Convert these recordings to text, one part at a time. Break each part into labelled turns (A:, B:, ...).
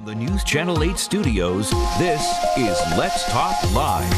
A: the News Channel 8 studios, this is Let's Talk Live.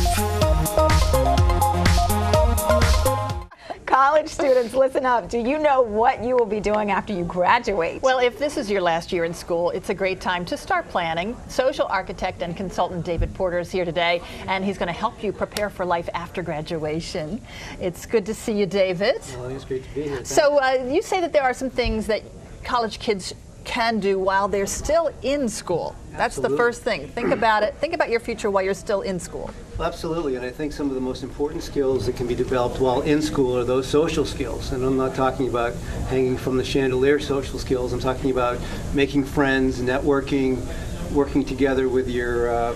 B: College students, listen up. Do you know what you will be doing after you graduate?
C: Well, if this is your last year in school, it's a great time to start planning. Social architect and consultant David Porter is here today, and he's going to help you prepare for life after graduation. It's good to see you, David.
D: Well, it's great to be here.
C: So you say that there are some things that college kids can do while they're still in school. That's
D: Absolutely.
C: the first thing. Think about it. Think about your future while you're still in school.
D: Absolutely, and I think some of the most important skills that can be developed while in school are those social skills. And I'm not talking about hanging from the chandelier social skills. I'm talking about making friends, networking, working together with your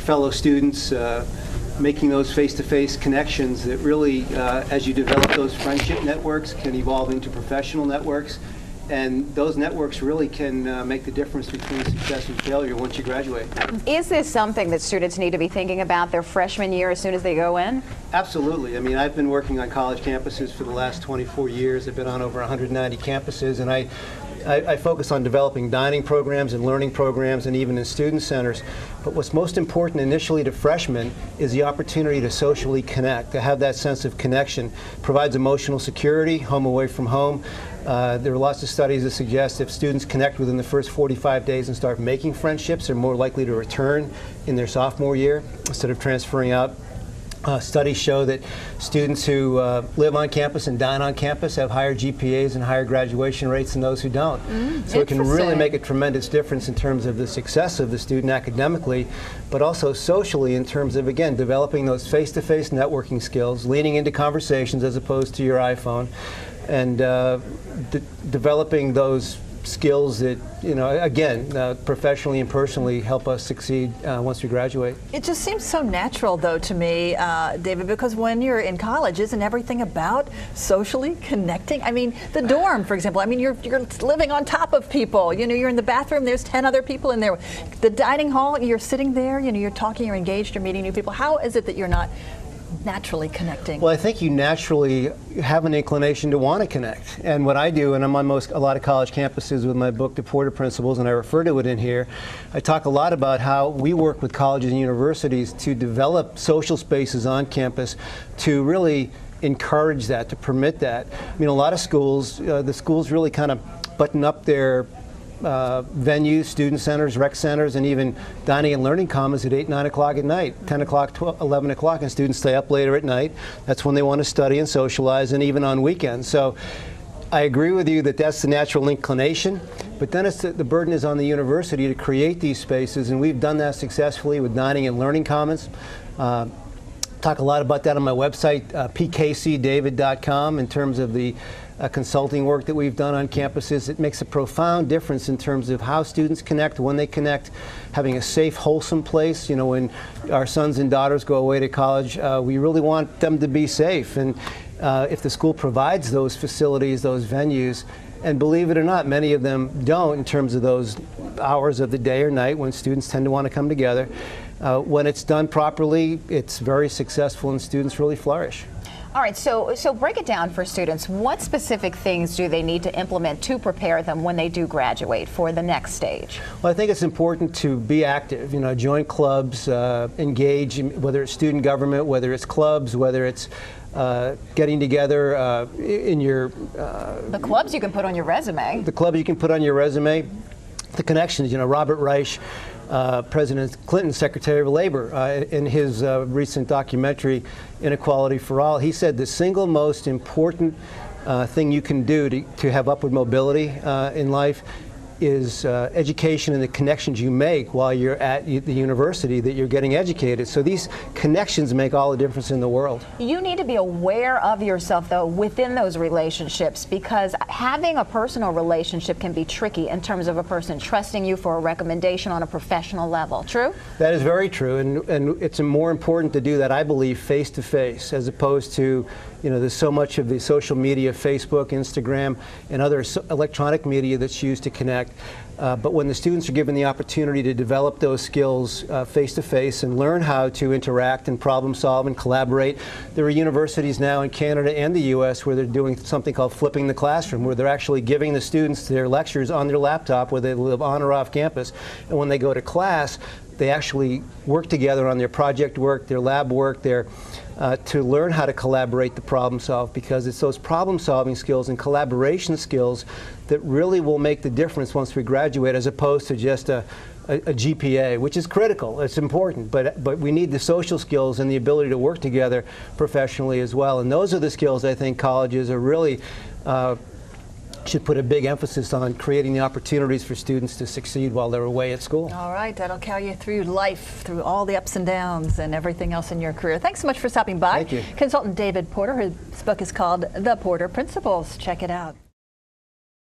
D: fellow students, making those face-to-face connections that really, as you develop those friendship networks, can evolve into professional networks. And those networks really can make the difference between success and failure once you graduate.
B: Is this something that students need to be thinking about their freshman year as soon as they go in?
D: Absolutely. I mean, I've been working on college campuses for the last 24 years. I've been on over 190 campuses, and I focus on developing dining programs and learning programs and even in student centers. But what's most important initially to freshmen is the opportunity to socially connect, to have that sense of connection. Provides emotional security, home away from home. There are lots of studies that suggest if students connect within the first 45 days and start making friendships, they're more likely to return in their sophomore year instead of transferring out. Studies show that students who live on campus and dine on campus have higher GPAs and higher graduation rates than those who don't. So it can really make a tremendous difference in terms of the success of the student academically, but also socially in terms of, again, developing those face-to-face networking skills, leaning into conversations as opposed to your iPhone, and developing those skills that, you know, again, professionally and personally help us succeed once we graduate.
C: It just seems so natural, though, to me, David, because when you're in college, isn't everything about socially connecting? I mean, the dorm, for example, I mean, you're living on top of people. You know, you're in the bathroom, there's 10 other people in there. The dining hall, you're sitting there, you know, you're talking, you're engaged, you're meeting new people. How is it that you're not naturally connecting?
D: Well, I think you naturally have an inclination to want to connect. And what I do, and I'm on a lot of college campuses with my book, The Porter Principles, and I refer to it in here, I talk a lot about how we work with colleges and universities to develop social spaces on campus to really encourage that, to permit that. I mean, a lot of schools, the schools really kind of button up their venues, student centers, rec centers, and even dining and learning commons at 8, 9 o'clock at night, 10 o'clock, 12, 11 o'clock, and students stay up later at night. That's when they want to study and socialize, and even on weekends. So I agree with you that that's the natural inclination, but then the burden is on the university to create these spaces, and we've done that successfully with dining and learning commons. Talk a lot about that on my website, pkcdavid.com, in terms of the consulting work that we've done on campuses. It makes a profound difference in terms of how students connect, when they connect, having a safe, wholesome place. You know, when our sons and daughters go away to college, we really want them to be safe. And if the school provides those facilities, those venues, and believe it or not, many of them don't in terms of those hours of the day or night when students tend to want to come together. When it's done properly, it's very successful and students really flourish.
B: All right, so break it down for students. What specific things do they need to implement to prepare them when they do graduate for the next stage?
D: Well, I think it's important to be active, you know, join clubs, engage, whether it's student government, whether it's clubs, whether it's getting together in your...
B: the clubs you can put on your resume.
D: The clubs you can put on your resume. The connections, you know, Robert Reich, President Clinton's Secretary of Labor, in his recent documentary, Inequality for All, he said the single most important thing you can do to have upward mobility in life is education and the connections you make while you're at the university that you're getting educated. So these connections make all the difference in the world.
B: You need to be aware of yourself, though, within those relationships, because having a personal relationship can be tricky in terms of a person trusting you for a recommendation on a professional level. True?
D: That is very true, and it's more important to do that, I believe, face-to-face, as opposed to, you know, there's so much of the social media, Facebook, Instagram, and other electronic media that's used to connect. But when the students are given the opportunity to develop those skills face-to-face and learn how to interact and problem solve and collaborate, there are universities now in Canada and the U.S. where they're doing something called flipping the classroom, where they're actually giving the students their lectures on their laptop, whether they live on or off campus. And when they go to class, they actually work together on their project work, their lab work, to learn how to collaborate, to problem solve, because it's those problem solving skills and collaboration skills that really will make the difference once we graduate, as opposed to just a GPA, which is critical, it's important, but we need the social skills and the ability to work together professionally as well. And those are the skills I think colleges are really should put a big emphasis on, creating the opportunities for students to succeed while they're away at school.
C: All right, that'll carry you through life, through all the ups and downs and everything else in your career. Thanks so much for stopping by.
D: Thank you.
C: Consultant David Porter, his book is called The Porter Principles. Check it out.